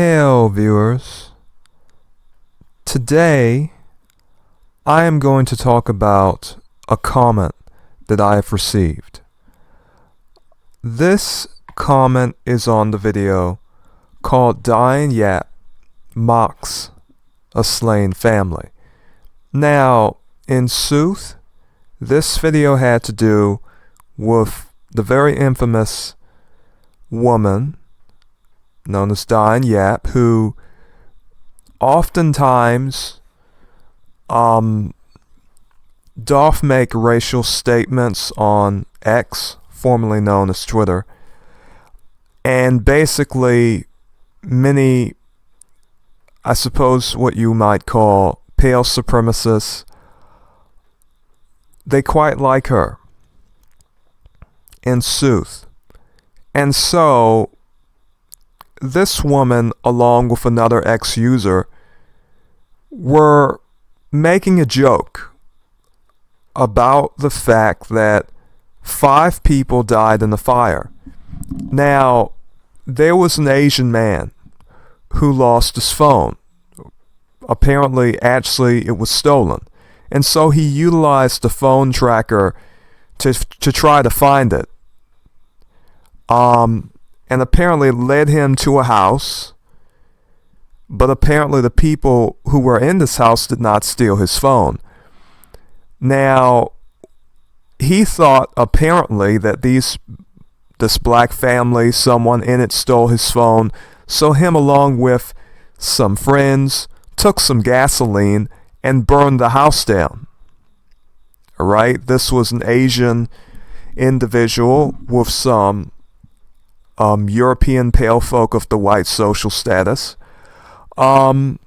Hello viewers. Today I am going to talk about a comment that I have received. This comment is on the video called Diane Yap Mocks a Slain Family. Now, in sooth, this video had to do with the very infamous woman known as Diane Yap, who oftentimes doth make racial statements on X, formerly known as Twitter, and basically many, I suppose what you might call pale supremacists, they quite like her, in sooth. And so this woman, along with another ex-user, were making a joke about the fact that 5 people died in the fire. Now, there was an Asian man who lost his phone. Actually, it was stolen. And so he utilized the phone tracker to try to find it. And apparently led him to a house, but apparently the people who were in this house did not steal his phone. Now, he thought apparently that this black family, someone in it stole his phone, so him along with some friends took some gasoline and burned the house down. Alright, this was an Asian individual with some European pale folk of the white social status. And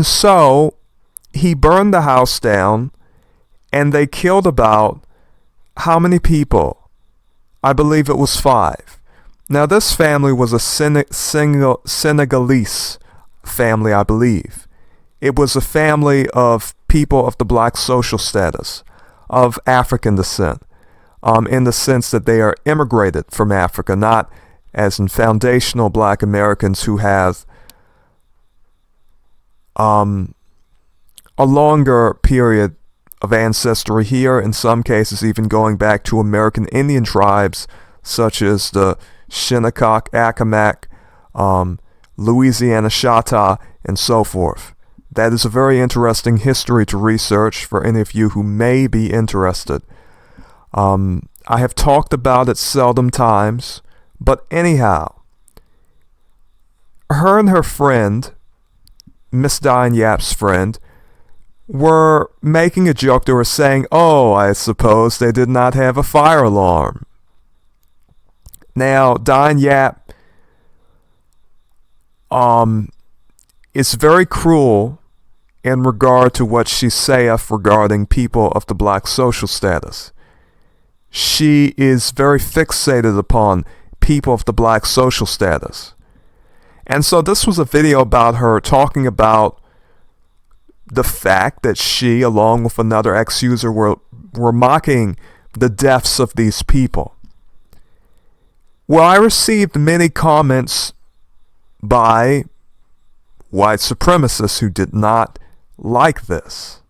so he burned the house down and they killed about how many people? I believe it was 5. Now this family was a Senegalese family, I believe. It was a family of people of the black social status, of African descent. In the sense that they are immigrated from Africa, not as in foundational black Americans who have a longer period of ancestry here, in some cases even going back to American Indian tribes such as the Shinnecock, Accomack, Louisiana Chata, and so forth. That is a very interesting history to research for any of you who may be interested. I have talked about it seldom times, but anyhow, her and her friend, Miss Diane Yap's friend, were making a joke. They were saying, oh, I suppose they did not have a fire alarm. Now, Diane Yap is very cruel in regard to what she saith regarding people of the black social status. She is very fixated upon people of the black social status. And so this was a video about her talking about the fact that she, along with another ex-user, were mocking the deaths of these people. Well, I received many comments by white supremacists who did not like this.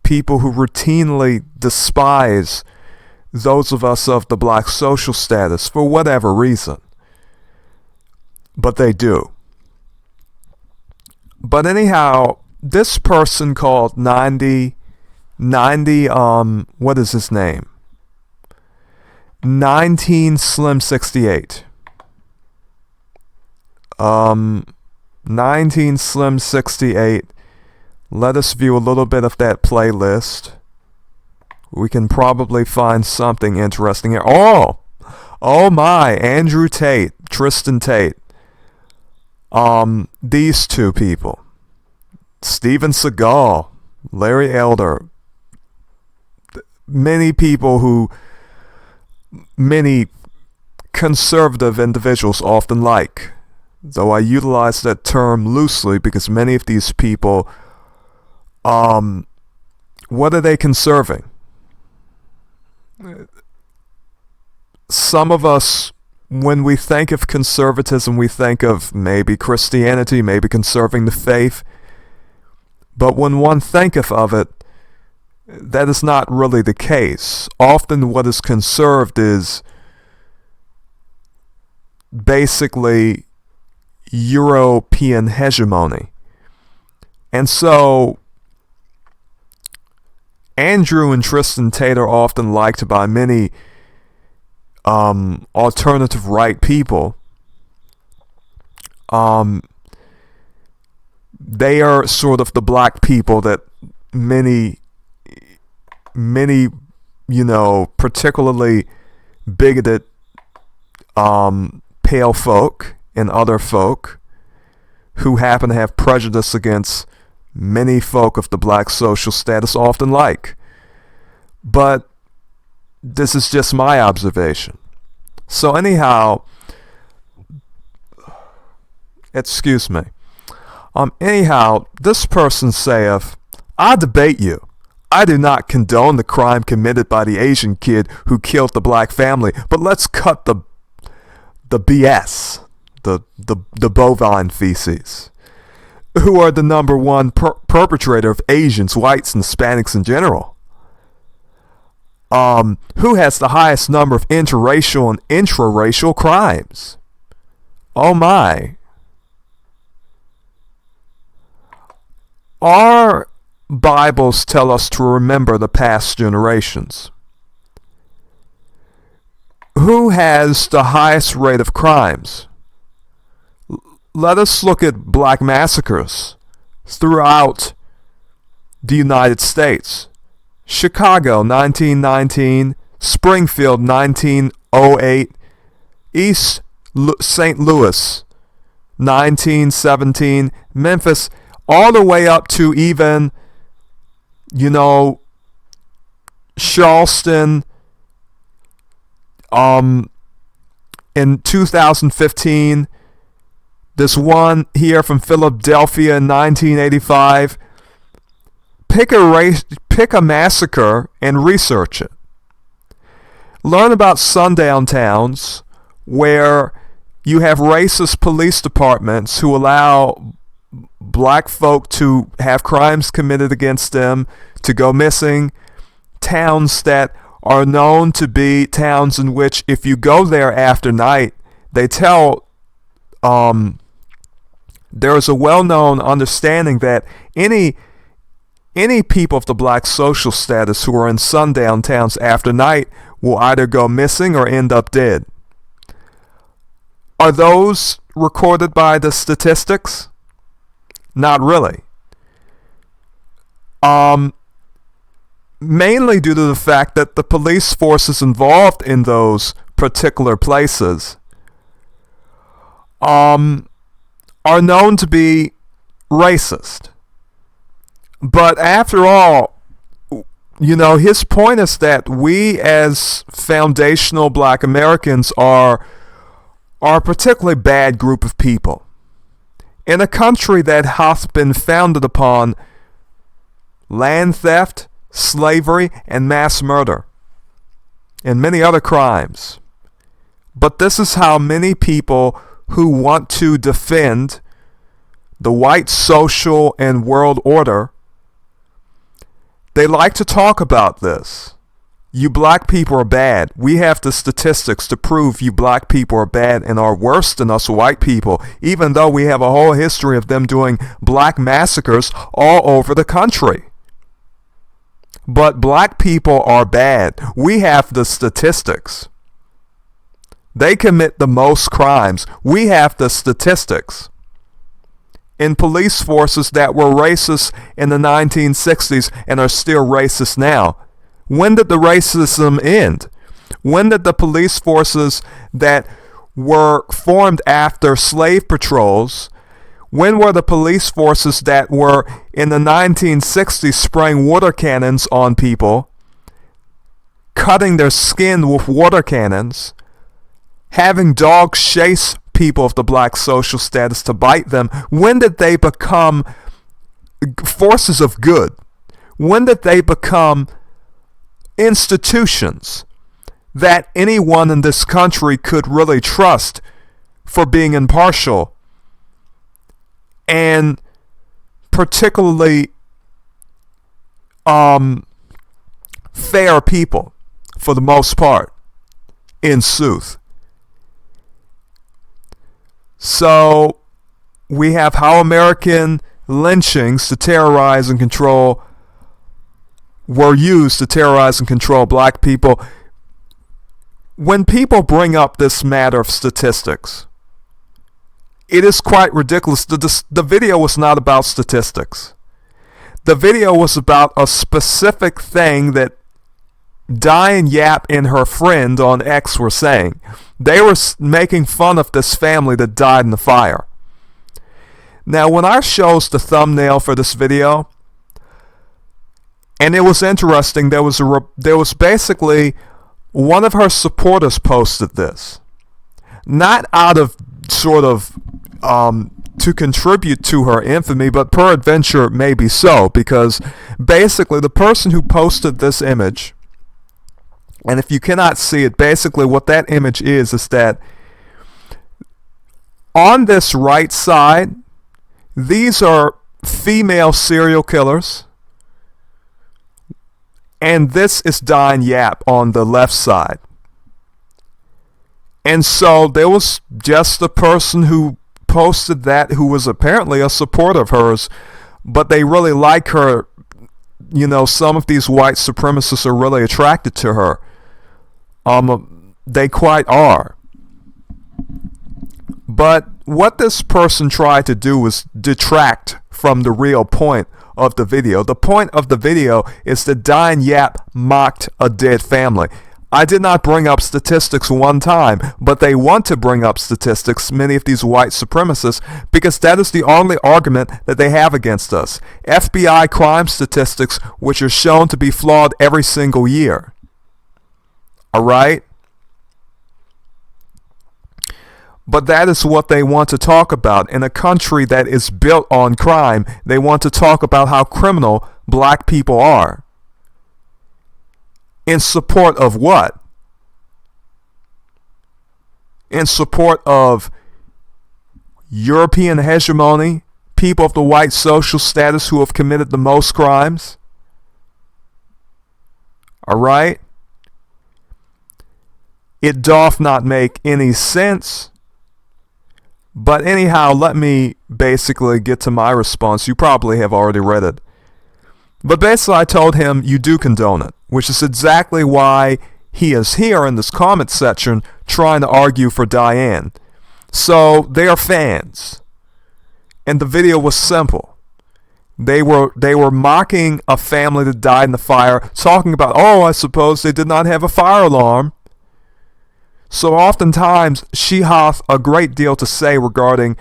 People who routinely despise those of us of the black social status for whatever reason. But they do. But anyhow, this person called 90, what is his name? 19 Slim 68. 19 Slim 68. Let us view a little bit of that playlist. We can probably find something interesting here. Oh my, Andrew Tate, Tristan Tate. These two people. Steven Seagal, Larry Elder. Many conservative individuals often like. Though I utilize that term loosely because many of these people, what are they conserving? Some of us when we think of conservatism, we think of maybe Christianity, maybe conserving the faith. But when one thinketh of it, that is not really the case. Often what is conserved is basically European hegemony. And so Andrew and Tristan Tate are often liked by many alternative right people. They are sort of the black people that many, particularly bigoted pale folk and other folk who happen to have prejudice against many folk of the black social status often like. But this is just my observation. So anyhow, excuse me. Anyhow, this person saith, I debate you. I do not condone the crime committed by the Asian kid who killed the black family, but let's cut the BS, the bovine feces, who are the number one perpetrator of Asians, whites, and Hispanics in general. Who has the highest number of interracial and intraracial crimes? Oh my. Our Bibles tell us to remember the past generations. Who has the highest rate of crimes? Let us look at black massacres throughout the United States. Chicago, 1919, Springfield, 1908, East St. Louis, 1917, Memphis, all the way up to even, Charleston, in 2015, this one here from Philadelphia in 1985. Pick a massacre and research it. Learn about sundown towns where you have racist police departments who allow black folk to have crimes committed against them, to go missing. Towns that are known to be towns in which if you go there after night, they tell there is a well-known understanding that any people of the black social status who are in sundown towns after night will either go missing or end up dead. Are those recorded by the statistics? Not really. Mainly due to the fact that the police forces involved in those particular places are known to be racist. But after all, his point is that we as foundational black Americans are a particularly bad group of people. In a country that hath been founded upon land theft, slavery, and mass murder, and many other crimes. But this is how many people who want to defend the white social and world order, they like to talk about this. You black people are bad. We have the statistics to prove you black people are bad and are worse than us white people, even though we have a whole history of them doing black massacres all over the country. But black people are bad. We have the statistics. They commit the most crimes. We have the statistics. In police forces that were racist in the 1960s and are still racist now. When did the racism end? When did the police forces that were formed after slave patrols, when were the police forces that were in the 1960s spraying water cannons on people, cutting their skin with water cannons, having dogs chase people of the black social status to bite them? When did they become forces of good? When did they become institutions that anyone in this country could really trust for being impartial and particularly fair people for the most part, in sooth. So we have how American lynchings to terrorize and control were used to terrorize and control black people. When people bring up this matter of statistics, it is quite ridiculous. The video was not about statistics. The video was about a specific thing that Diane Yap and her friend on X were saying. They were making fun of this family that died in the fire. Now, when I chose the thumbnail for this video, and it was interesting, there was basically one of her supporters posted this, not out of sort of to contribute to her infamy, but peradventure maybe so, because basically the person who posted this image, and if you cannot see it, basically what that image is that on this right side, these are female serial killers, and this is Diane Yap on the left side. And so there was just the person who posted that who was apparently a supporter of hers, but they really like her. You know, some of these white supremacists are really attracted to her. They quite are. But what this person tried to do was detract from the real point of the video. The point of the video is that Diane Yap mocked a dead family. I did not bring up statistics one time, but they want to bring up statistics, many of these white supremacists, because that is the only argument that they have against us. FBI crime statistics, which are shown to be flawed every single year. All right? But that is what they want to talk about. In a country that is built on crime, they want to talk about how criminal black people are. In support of what? In support of European hegemony, people of the white social status who have committed the most crimes? All right? It doth not make any sense. But anyhow, let me basically get to my response. You probably have already read it. But basically I told him you do condone it, which is exactly why he is here in this comment section trying to argue for Diane. So they are fans. And the video was simple. They were mocking a family that died in the fire, talking about, oh, I suppose they did not have a fire alarm. So oftentimes she hath a great deal to say regarding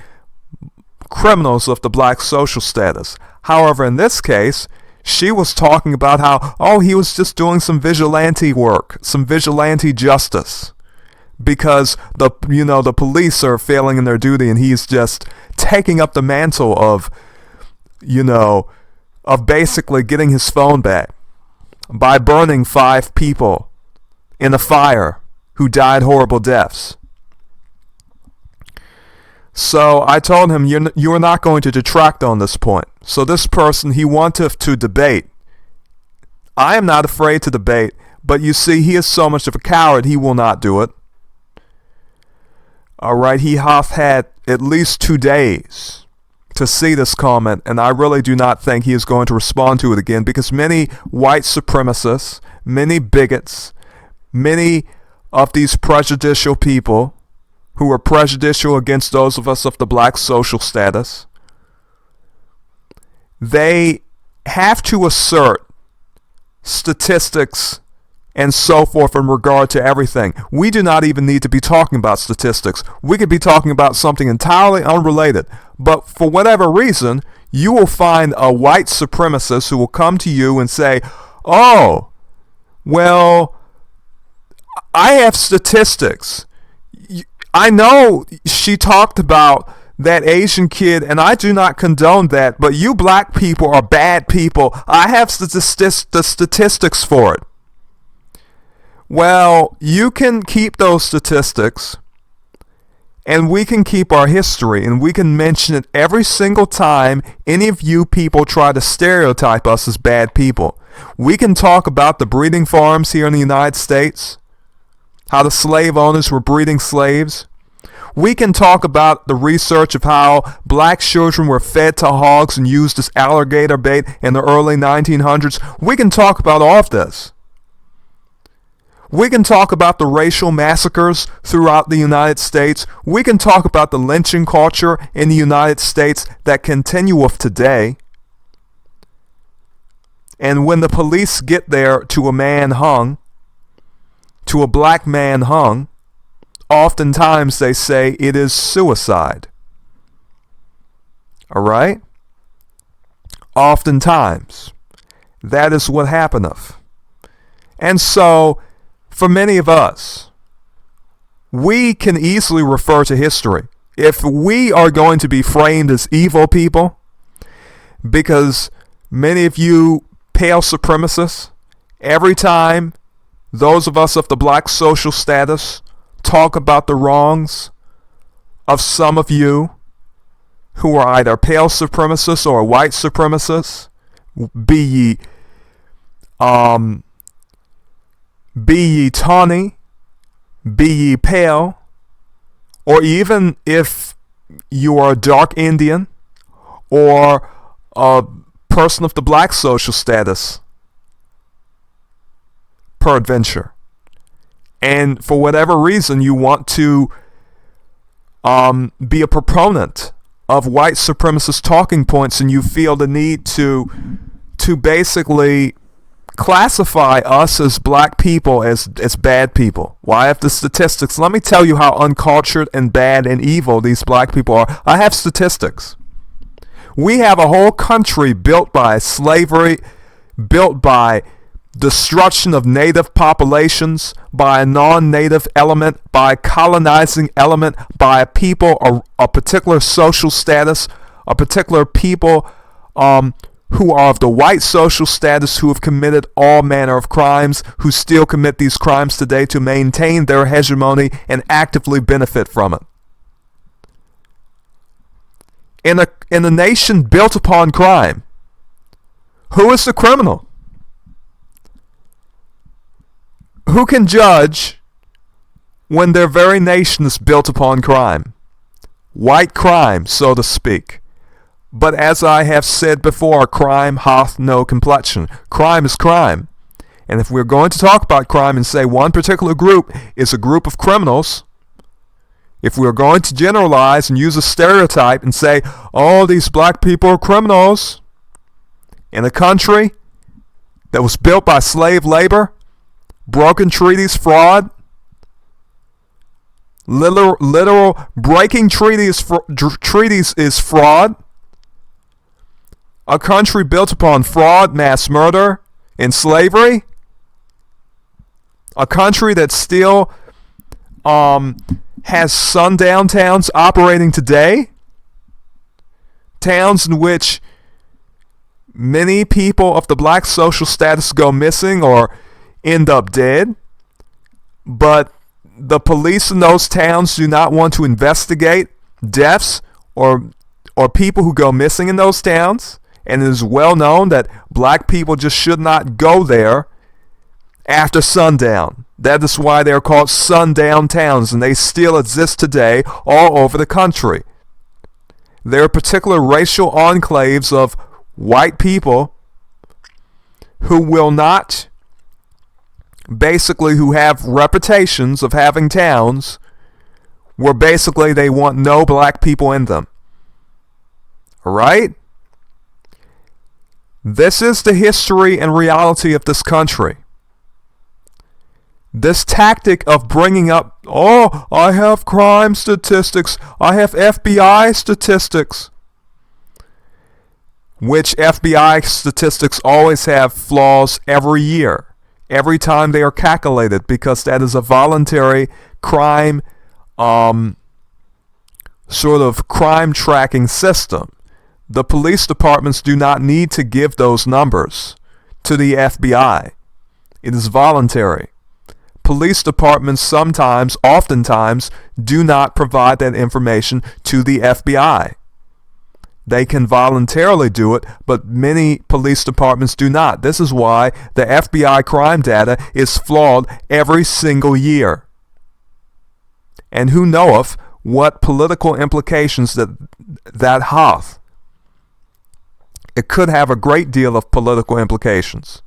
criminals of the black social status. However, in this case, she was talking about how, oh, he was just doing some vigilante work, some vigilante justice, because the police are failing in their duty, and he's just taking up the mantle of basically getting his phone back by burning 5 people in a fire who died horrible deaths. So I told him, you are not going to detract on this point. So this person, he wanted to debate. I am not afraid to debate, but you see, he is so much of a coward, he will not do it. All right, he hath had at least 2 days to see this comment, and I really do not think he is going to respond to it again, because many white supremacists, many bigots, many of these prejudicial people who are prejudicial against those of us of the black social status, they have to assert statistics and so forth in regard to everything. We do not even need to be talking about statistics. We could be talking about something entirely unrelated. But for whatever reason, you will find a white supremacist who will come to you and say, oh, well, I have statistics. I know she talked about that Asian kid, and I do not condone that, but you black people are bad people. I have the statistics for it. Well, you can keep those statistics, and we can keep our history, and we can mention it every single time any of you people try to stereotype us as bad people. We can talk about the breeding farms here in the United States, how the slave owners were breeding slaves. We can talk about the research of how black children were fed to hogs and used as alligator bait in the early 1900s. We can talk about all of this. We can talk about the racial massacres throughout the United States. We can talk about the lynching culture in the United States that continueth today. And when the police get there to a man hung, to a black man hung, oftentimes they say it is suicide. All right? Oftentimes. That is what happeneth. And so, for many of us, we can easily refer to history. If we are going to be framed as evil people, because many of you pale supremacists, every time those of us of the black social status talk about the wrongs of some of you who are either pale supremacists or white supremacists, be ye tawny, be ye pale, or even if you are a dark Indian or a person of the black social status, peradventure, and for whatever reason you want to be a proponent of white supremacist talking points, and you feel the need to basically classify us as black people as bad people. Well, I have the statistics. Let me tell you how uncultured and bad and evil these black people are. I have statistics. We have a whole country built by slavery, built by destruction of native populations, by a non-native element, by a colonizing element, by a people, a particular social status, a particular people who are of the white social status, who have committed all manner of crimes, who still commit these crimes today to maintain their hegemony and actively benefit from it. In a nation built upon crime, who is the criminal? Who can judge when their very nation is built upon crime? White crime, so to speak. But as I have said before, crime hath no complexion. Crime is crime. And if we're going to talk about crime and say one particular group is a group of criminals, if we're going to generalize and use a stereotype and say, oh, these black people are criminals, in a country that was built by slave labor, broken treaties, fraud, literal breaking treaties is fraud. A country built upon fraud, mass murder, and slavery. A country that still has sundown towns operating today. Towns in which many people of the black social status go missing or end up dead. But the police in those towns do not want to investigate deaths or people who go missing in those towns. And it is well known that black people just should not go there after sundown. That is why they're called sundown towns, and they still exist today all over the country. There are particular racial enclaves of white people who will not, basically who have reputations of having towns where basically they want no black people in them. All right? This is the history and reality of this country. This tactic of bringing up, oh, I have crime statistics, I have FBI statistics, which FBI statistics always have flaws every year, every time they are calculated, because that is a voluntary crime, sort of crime tracking system. The police departments do not need to give those numbers to the FBI. It is voluntary. police departments oftentimes do not provide that information to the FBI. They can voluntarily do it, but many police departments do not. This is why the FBI crime data is flawed every single year. And who knoweth what political implications that hath. It could have a great deal of political implications.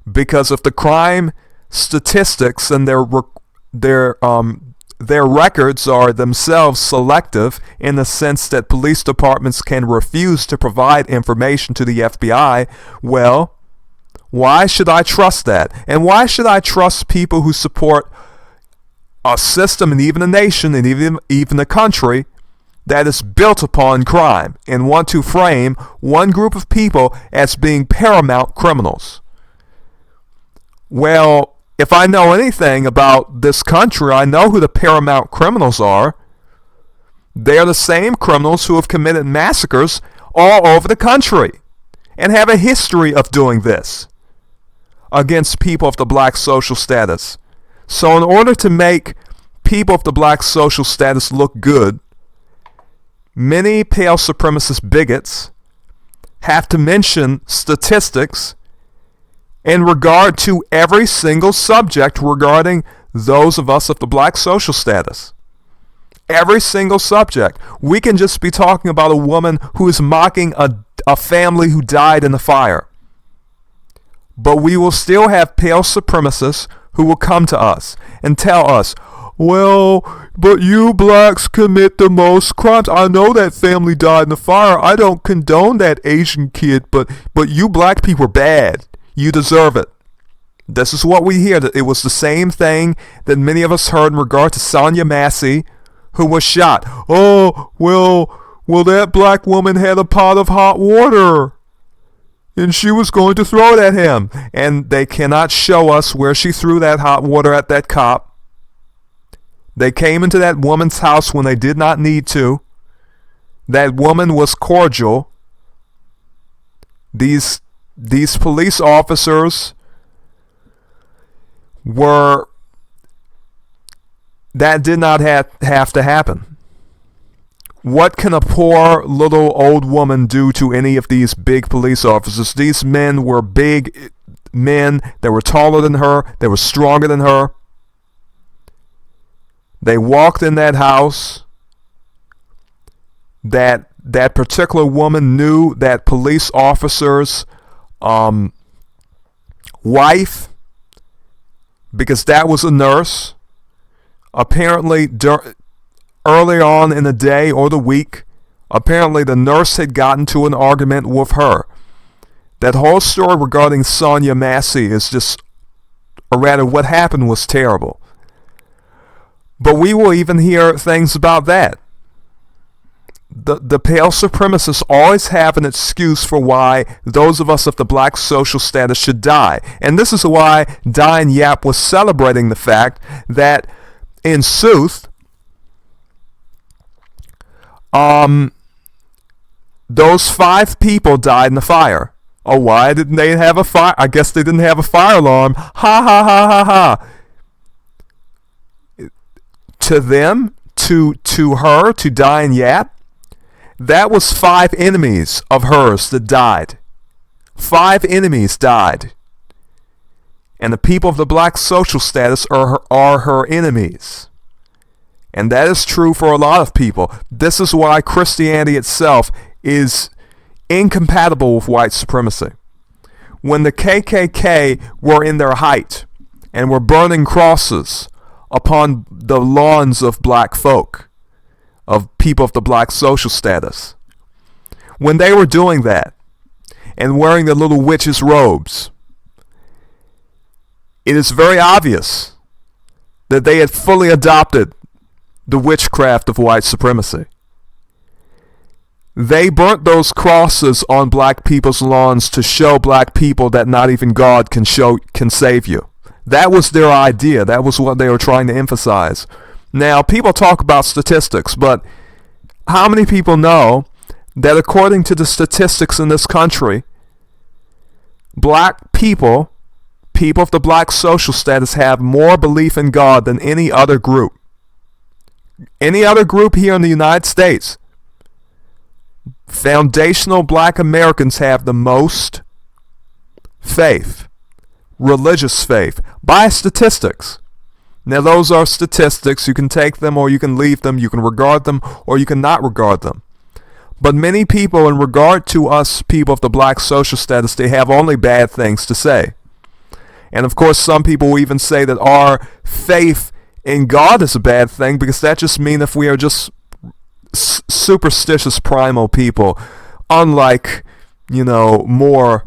Because if the crime statistics and their records are themselves selective in the sense that police departments can refuse to provide information to the FBI, well, why should I trust that? And why should I trust people who support a system and even a nation and even a country that is built upon crime and want to frame one group of people as being paramount criminals? Well, if I know anything about this country, I know who the paramount criminals are. They are the same criminals who have committed massacres all over the country and have a history of doing this against people of the black social status. So in order to make people of the black social status look good, many pale supremacist bigots have to mention statistics in regard to every single subject regarding those of us of the black social status. Every single subject. We can just be talking about a woman who is mocking a family who died in the fire. But we will still have pale supremacists who will come to us and tell us, well, but you blacks commit the most crimes. I know that family died in the fire. I don't condone that Asian kid, but you black people are bad. You deserve it. This is what we hear. That it was the same thing that many of us heard in regard to Sonia Massey, who was shot. Oh, well, that black woman had a pot of hot water, and she was going to throw it at him. And they cannot show us where she threw that hot water at that cop. They came into that woman's house when they did not need to. That woman was cordial. These police officers that did not have to happen. What can a poor little old woman do to any of these big police officers? These men were big men. They were taller than her. They were stronger than her. They walked in that house. That particular woman knew that police officers' wife, because that was a nurse. Apparently, early on in the day or the week, apparently the nurse had gotten to an argument with her. That whole story regarding Sonia Massey is just, or rather what happened was terrible. But we will even hear things about that. The pale supremacists always have an excuse for why those of us of the black social status should die. And this is why Diane Yap was celebrating the fact that in Sooth, those 5 people died in the fire. Oh, why didn't they have a fire? I guess they didn't have a fire alarm. Ha ha ha ha ha. To them, to her, to Diane Yap, that was 5 enemies of hers that died. 5 enemies died. And the people of the black social status are her enemies. And that is true for a lot of people. This is why Christianity itself is incompatible with white supremacy. When the KKK were in their height and were burning crosses upon the lawns of black folk, of people of the black social status, when they were doing that and wearing the little witches' robes, it is very obvious that they had fully adopted the witchcraft of white supremacy. They burnt those crosses on black people's lawns to show black people that not even God can save you. That was their idea. That was what they were trying to emphasize. Now, people talk about statistics, but how many people know that according to the statistics in this country, black people people of the black social status have more belief in God than any other group. Any other group here in the United States. Foundational black Americans have the most faith, religious faith, by statistics. Now those are statistics. You can take them or you can leave them. You can regard them or you can not regard them. But many people, in regard to us people of the black social status, they have only bad things to say. And of course, some people will even say that our faith in God is a bad thing, because that just means if we are just superstitious primal people, unlike, more,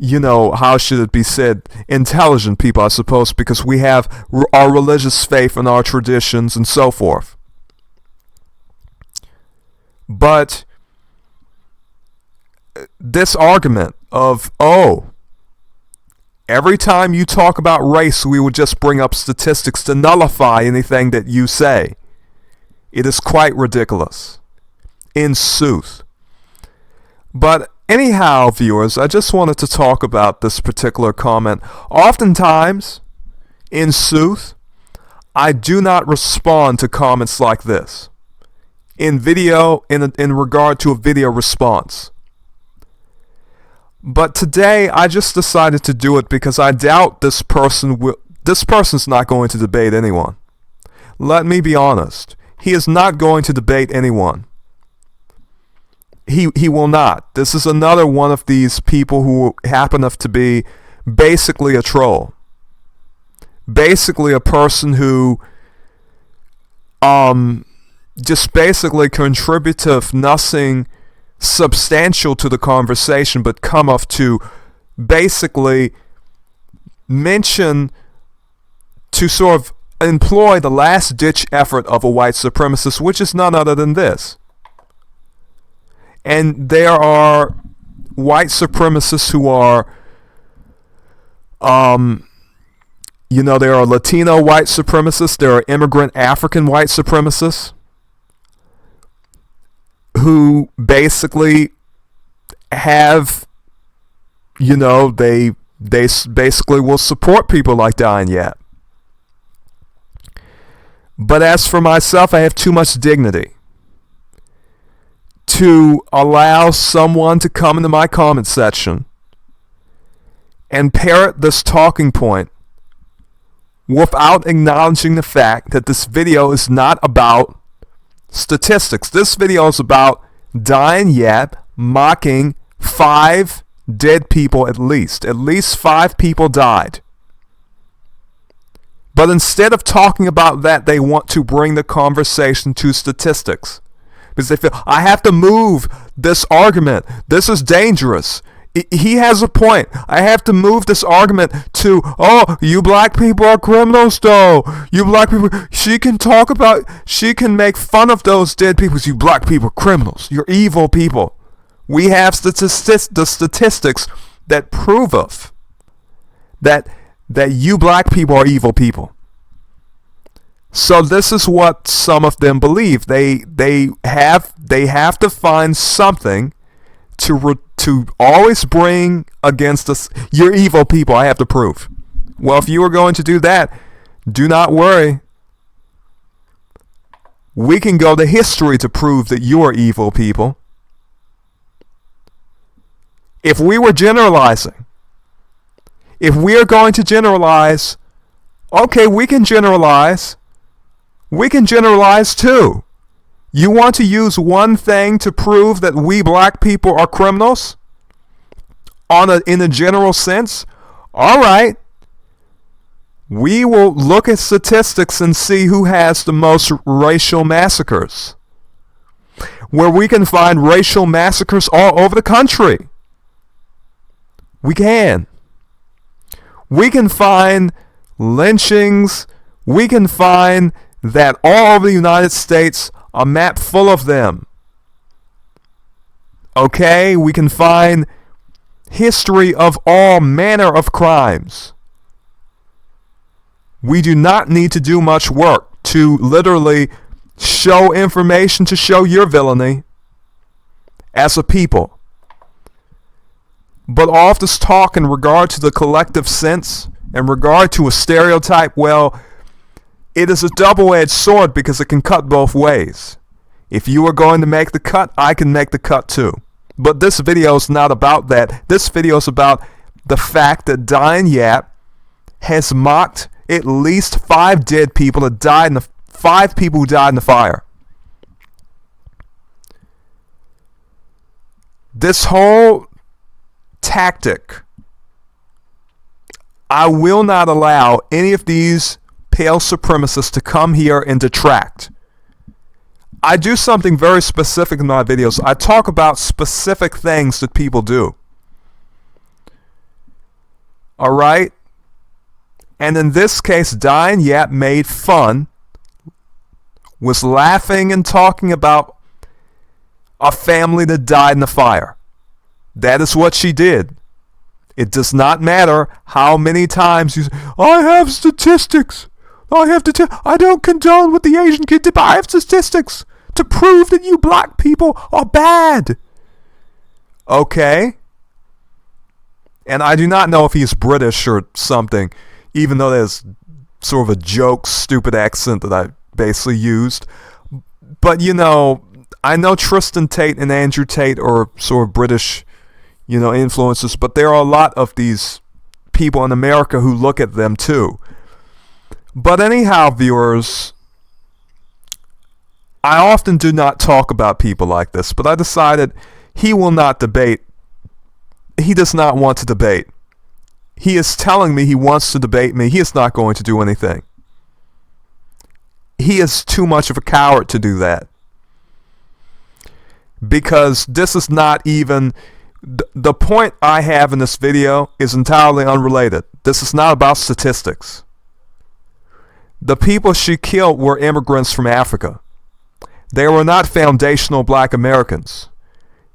how should it be said, intelligent people, I suppose, because we have our religious faith and our traditions and so forth. But this argument of, every time you talk about race, we would just bring up statistics to nullify anything that you say, it is quite ridiculous, in sooth. But anyhow, viewers, I just wanted to talk about this particular comment. Oftentimes, in sooth, I do not respond to comments like this. In regard to a video response. But today I just decided to do it because I doubt this person's not going to debate anyone. Let me be honest. He is not going to debate anyone. He will not. This is another one of these people who happen to be basically a troll. Basically a person who just basically contributive nothing substantial to the conversation, but come up to basically mention, to sort of employ the last ditch effort of a white supremacist, which is none other than this. And there are white supremacists who are there are Latino white supremacists, there are immigrant African white supremacists who basically have, they basically will support people like Diane Yap. But as for myself, I have too much dignity to allow someone to come into my comment section and parrot this talking point without acknowledging the fact that this video is not about statistics. This video is about Diane Yap mocking 5 dead people at least. At least 5 people died. But instead of talking about that, they want to bring the conversation to statistics. Because they feel, I have to move this argument. This is dangerous. He has a point. I have to move this argument to, you black people are criminals though. You black people, she can make fun of those dead people. You black people are criminals. You're evil people. We have the statistics that prove that you black people are evil people. So this is what some of them believe. They have to find something to always bring against us. You're evil people, I have to prove. Well, if you are going to do that, do not worry. We can go to history to prove that you are evil people. If we were generalizing, if we are going to generalize, okay, we can generalize. We can generalize too. You want to use one thing to prove that we black people are criminals? In a general sense? All right. We will look at statistics and see who has the most racial massacres. Where we can find racial massacres all over the country. We can. We can find lynchings. We can find that all over the United States, a map full of them. Okay, we can find history of all manner of crimes. We do not need to do much work to literally show information to show your villainy as a people. But all this talk in regard to the collective sense, in regard to a stereotype, well, it is a double-edged sword because it can cut both ways. If you are going to make the cut, I can make the cut too. But this video is not about that. This video is about the fact that Diane Yap has mocked at least 5 dead people that died in the 5 people who died in the fire. This whole tactic, I will not allow any of these pale supremacists to come here and detract. I do something very specific in my videos. I talk about specific things that people do. Alright? And in this case, Diane Yap made fun, was laughing and talking about a family that died in the fire. That is what she did. It does not matter how many times you say, I have statistics. I don't condone what the Asian kid did, but I have statistics to prove that you black people are bad. Okay? And I do not know if he's British or something, even though there's sort of a joke, stupid accent that I basically used. But, you know, I know Tristan Tate and Andrew Tate are sort of British, you know, influences, but there are a lot of these people in America who look at them too. But anyhow, viewers, I often do not talk about people like this, but I decided he will not debate. He does not want to debate. He is telling me he wants to debate me. He is not going to do anything. He is too much of a coward to do that. Because this is not even... The point I have in this video is entirely unrelated. This is not about statistics. The people she killed were immigrants from Africa. They were not foundational black Americans.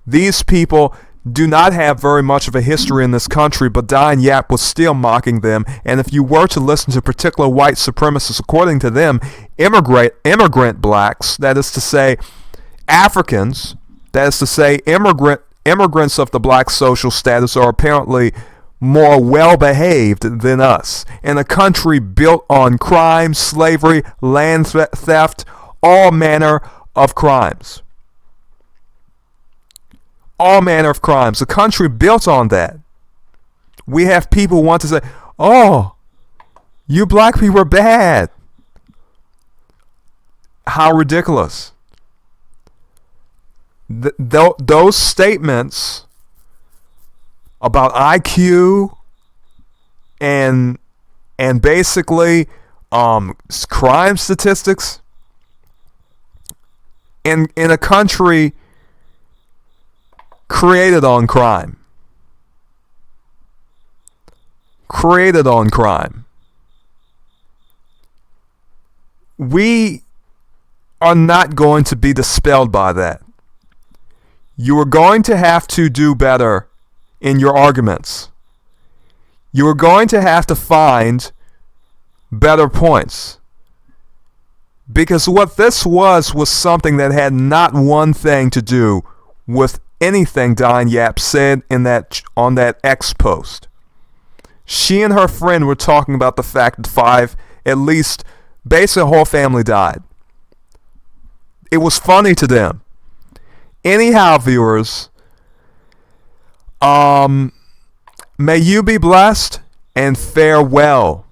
These people do not have very much of a history in this country, but Diane Yap was still mocking them. And if you were to listen to particular white supremacists, according to them, immigrant blacks, that is to say Africans, that is to say immigrants of the black social status, are apparently more well-behaved than us. In a country built on crime, slavery, land theft, all manner of crimes. All manner of crimes. A country built on that. We have people who want to say, oh, you black people are bad. How ridiculous. Those statements about IQ and basically crime statistics in a country created on crime. Created on crime. We are not going to be dispelled by that. You are going to have to do better in your arguments. You are going to have to find better points. Because what this was something that had not one thing to do with anything Diane Yap said in on that X post. She and her friend were talking about the fact that 5, at least, basically a whole family died. It was funny to them. Anyhow, viewers, may you be blessed and farewell.